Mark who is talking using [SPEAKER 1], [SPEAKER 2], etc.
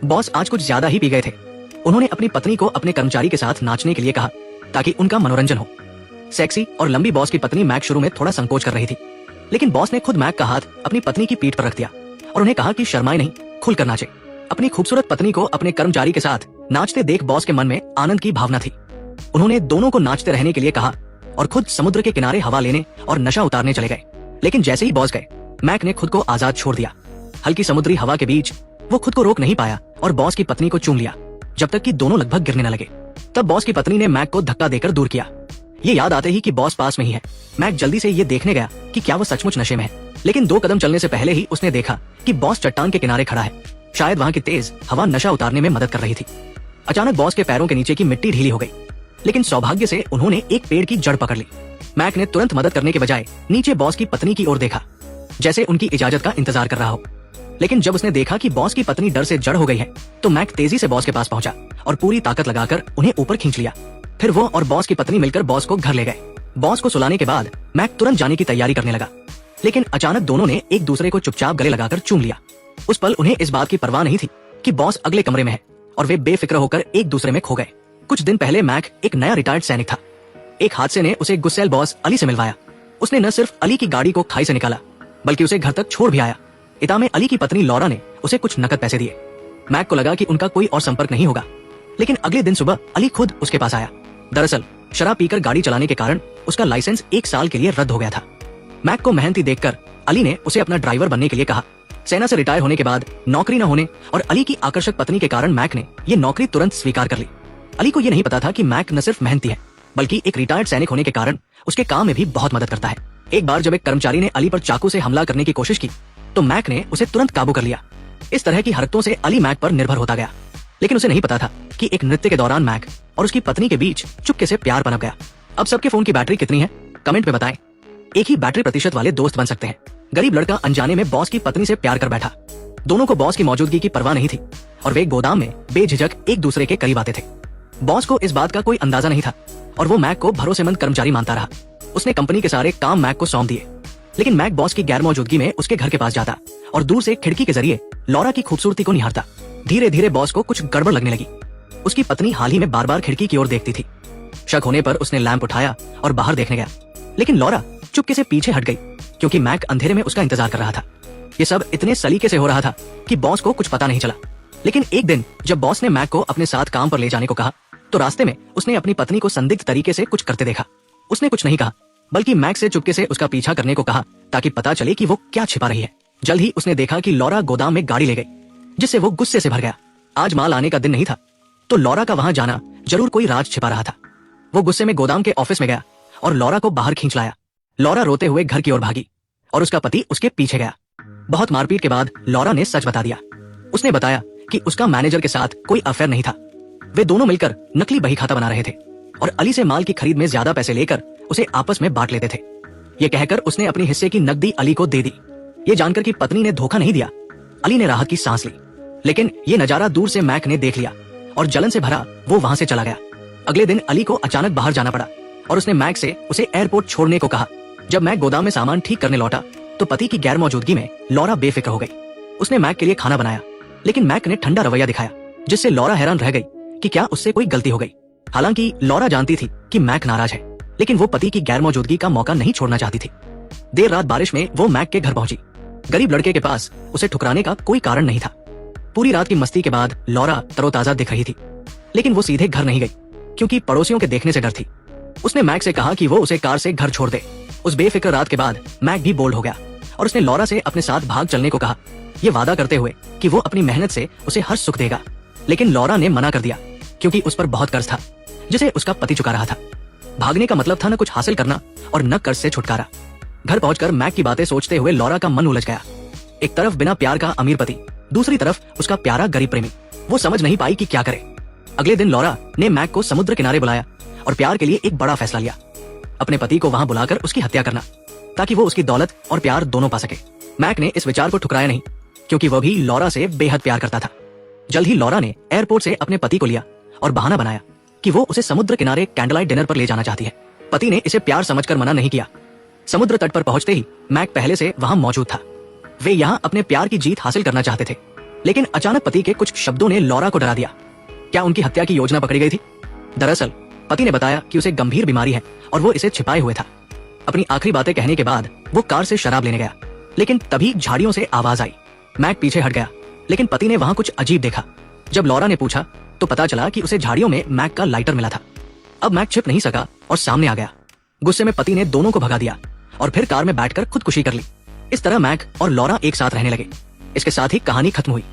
[SPEAKER 1] Boss आज कुछ ज्यादा ही पी गए थे। उन्होंने अपनी पत्नी को अपने कर्मचारी के साथ नाचने के लिए कहा ताकि उनका मनोरंजन हो। सेक्सी और लंबी बॉस की पत्नी मैक शुरू में थोड़ा संकोच कर रही थी, लेकिन बॉस ने खुद मैक का हाथ अपनी पत्नी की पीठ पर रख दिया और उन्हें कहा कि शर्माए नहीं, खुलकर नाचे। अपनी खूबसूरत पत्नी को अपने कर्मचारी के साथ नाचते देख बॉस के मन में आनंद की भावना थी। उन्होंने दोनों को नाचते रहने के लिए कहा और खुद समुद्र के किनारे हवा लेने और नशा उतारने चले गए। लेकिन जैसे ही बॉस गए, मैक ने खुद को आजाद छोड़ दिया। हल्की समुद्री हवा के बीच वो खुद को रोक नहीं पाया और बॉस की पत्नी को चूम लिया, जब तक कि दोनों लगभग गिरने न लगे। तब बॉस की पत्नी ने मैक को धक्का देकर दूर किया। ये याद आते ही कि बॉस पास में ही है, मैक जल्दी से ये देखने गया कि क्या वो सचमुच नशे में है। लेकिन 2 कदम चलने से पहले ही उसने देखा कि बॉस चट्टान के किनारे खड़ा है। शायद वहाँ की तेज हवा नशा उतारने में मदद कर रही थी। अचानक बॉस के पैरों के नीचे की मिट्टी ढीली हो गई, लेकिन सौभाग्य से उन्होंने एक पेड़ की जड़ पकड़ ली। मैक ने तुरंत मदद करने के बजाय नीचे बॉस की पत्नी की ओर देखा, जैसे उनकी इजाजत का इंतजार कर रहा हो। लेकिन जब उसने देखा कि बॉस की पत्नी डर से जड़ हो गई है, तो मैक तेजी से बॉस के पास पहुंचा और पूरी ताकत लगाकर उन्हें ऊपर खींच लिया। फिर वो और बॉस की पत्नी मिलकर बॉस को घर ले गए। बॉस को सुलाने के बाद मैक तुरंत जाने की तैयारी करने लगा, लेकिन अचानक दोनों ने एक दूसरे को चुपचाप गले लगाकर चूम लिया। उस पल उन्हें इस बात की परवाह नहीं थी कि बॉस अगले कमरे में है और वे बेफिक्र होकर एक दूसरे में खो गए। कुछ दिन पहले मैक एक नया रिटायर्ड सैनिक था। एक हादसे ने उसे गुस्सैल बॉस अली से मिलवाया। उसने न सिर्फ अली की गाड़ी को खाई से निकाला, बल्कि उसे घर तक छोड़ भी आया। इता में अली की पत्नी लॉरा ने उसे कुछ नकद पैसे दिए। मैक को लगा कि उनका कोई और संपर्क नहीं होगा, लेकिन अगले दिन सुबह अली खुद उसके पास आया। दरअसल शराब पीकर गाड़ी चलाने के कारण उसका लाइसेंस 1 साल के लिए रद्द हो गया था। मैक को मेहनती देखकर अली ने उसे अपना ड्राइवर बनने के लिए कहा। सेना से रिटायर होने के बाद नौकरी न होने और अली की आकर्षक पत्नी के कारण मैक ने ये नौकरी तुरंत स्वीकार कर ली। अली को ये नहीं पता था कि मैक न सिर्फ मेहनती है, बल्कि एक रिटायर्ड सैनिक होने के कारण उसके काम में भी बहुत मदद करता है। एक बार जब एक कर्मचारी ने अली पर चाकू से हमला करने की कोशिश की, तो मैक ने उसे तुरंत काबू कर लिया। इस तरह की हरकतों से अली मैक पर निर्भर होता गया, लेकिन उसे नहीं पता था कि एक नृत्य के दौरान मैक और उसकी पत्नी के बीच चुपके से प्यार पनप गया। अब सबके फोन की बैटरी कितनी है, कमेंट में बताएं। एक ही बैटरी प्रतिशत वाले दोस्त बन सकते हैं। गरीब लड़का अनजाने में बॉस की पत्नी से प्यार कर बैठा। दोनों को बॉस की मौजूदगी की परवाह नहीं थी और वे गोदाम में बेझिझक एक दूसरे के करीब आते थे। बॉस को इस बात का कोई अंदाजा नहीं था और वो मैक को भरोसेमंद कर्मचारी मानता रहा। उसने कंपनी के सारे काम मैक को सौंप दिए, लेकिन मैक बॉस की गैर मौजूदगी में उसके घर के पास जाता और दूर से खिड़की के जरिए लॉरा की खूबसूरती को निहारता। धीरे धीरे बॉस को कुछ गड़बड़ लगने लगी। उसकी पत्नी हाल ही में बार बार खिड़की की ओर देखती थी। शक होने पर उसने लैंप उठाया और बाहर देखने गया, लेकिन लॉरा चुपके से पीछे हट गई, क्योंकि मैक अंधेरे में उसका इंतजार कर रहा था। ये सब इतने सलीके से हो रहा था कि बॉस को कुछ पता नहीं चला। लेकिन एक दिन जब बॉस ने मैक को अपने साथ काम पर ले जाने को कहा, तो रास्ते में उसने अपनी पत्नी को संदिग्ध तरीके से कुछ करते देखा। उसने कुछ नहीं कहा, बल्कि मैक से चुपके से उसका पीछा करने को कहा ताकि पता चले कि वो क्या छिपा रही है। जल्द ही उसने देखा कि लॉरा गोदाम में गाड़ी ले गई, जिससे वो गुस्से से भर गया। आज माल आने का दिन नहीं था, तो लॉरा का वहां जाना जरूर कोई राज छिपा रहा था। वो गुस्से में गोदाम के ऑफिस में गया और लॉरा को बाहर खींच लाया। लॉरा रोते हुए घर की ओर भागी और उसका पति उसके पीछे गया। बहुत मारपीट के बाद लॉरा ने सच बता दिया। उसने बताया कि उसका मैनेजर के साथ कोई अफेयर नहीं था। वे दोनों मिलकर नकली बही खाता बना रहे थे और अली से माल की खरीद में ज्यादा पैसे लेकर उसे आपस में बांट लेते थे। ये कहकर उसने अपनी हिस्से की नकदी अली को दे दी। ये जानकर कि पत्नी ने धोखा नहीं दिया, अली ने राहत की सांस ली। लेकिन ये नजारा दूर से मैक ने देख लिया और जलन से भरा वो वहां से चला गया। अगले दिन अली को अचानक बाहर जाना पड़ा और उसने मैक से उसे एयरपोर्ट छोड़ने को कहा। जब मैक गोदाम में सामान ठीक करने लौटा, तो पति की गैर मौजूदगी में लॉरा बेफिक्र हो गई। उसने मैक के लिए खाना बनाया, लेकिन मैक ने ठंडा रवैया दिखाया, जिससे लॉरा हैरान रह गई कि क्या उससे कोई गलती हो गई। हालांकि लॉरा जानती थी कि मैक नाराज है, लेकिन वो पति की गैर मौजूदगी का मौका नहीं छोड़ना चाहती थी। देर रात बारिश में वो मैक के घर पहुंची। गरीब लड़के के पास उसे ठुकराने का कोई कारण नहीं था। पूरी रात की मस्ती के बाद लॉरा तरोताजा दिख रही थी, लेकिन वो सीधे घर नहीं गई, क्योंकि पड़ोसियों के देखने से डर थी। उसने मैक से कहा कि वो उसे कार से घर छोड़ दे। उस बेफिक्र रात के बाद मैक भी बोल्ड हो गया और उसने लॉरा से अपने साथ भाग चलने को कहा, ये वादा करते हुए कि वो अपनी मेहनत से उसे हर सुख देगा। लेकिन लॉरा ने मना कर दिया, क्योंकि उस पर बहुत कर्ज था जिसे उसका पति चुका रहा था। भागने का मतलब था न कुछ हासिल करना और न कर्ज से छुटकारा। घर पहुंचकर मैक की बातें सोचते हुए लॉरा का मन उलझ गया। एक तरफ बिना प्यार का अमीर पति, दूसरी तरफ उसका प्यारा गरीब प्रेमी। वो समझ नहीं पाई कि क्या करे। अगले दिन लॉरा ने मैक को समुद्र किनारे बुलाया और प्यार के लिए एक बड़ा फैसला लिया, अपने पति को वहां बुलाकर उसकी हत्या करना, ताकि वो उसकी दौलत और प्यार दोनों पा सके। मैक ने इस विचार को ठुकराया नहीं, क्योंकि वह भी लॉरा से बेहद प्यार करता था। जल्द ही लॉरा ने एयरपोर्ट से अपने पति को लिया और बहाना बनाया कि वो उसे समुद्र किनारे कैंडललाइट डिनर पर ले जाना चाहती है। पति ने इसे प्यार समझकर मना नहीं किया। समुद्र तट पर पहुंचते ही मैक पहले से वहां मौजूद था। वे यहाँ अपने प्यार की जीत हासिल करना चाहते थे। लेकिन अचानक पति के कुछ शब्दों ने लॉरा को डरा दिया। क्या उनकी हत्या की योजना पकड़ी गई थी? दरअसल पति ने बताया कि उसे गंभीर बीमारी है और वो इसे छिपाए हुए था। अपनी आखिरी बातें कहने के बाद वो कार से शराब लेने गया, लेकिन तभी झाड़ियों से आवाज आई। मैक पीछे हट गया, लेकिन पति ने वहां कुछ अजीब देखा। जब लॉरा ने पूछा तो पता चला कि उसे झाड़ियों में मैक का लाइटर मिला था। अब मैक छिप नहीं सका और सामने आ गया। गुस्से में पति ने दोनों को भगा दिया और फिर कार में बैठकर खुदकुशी कर ली। इस तरह मैक और लॉरा एक साथ रहने लगे। इसके साथ ही कहानी खत्म हुई।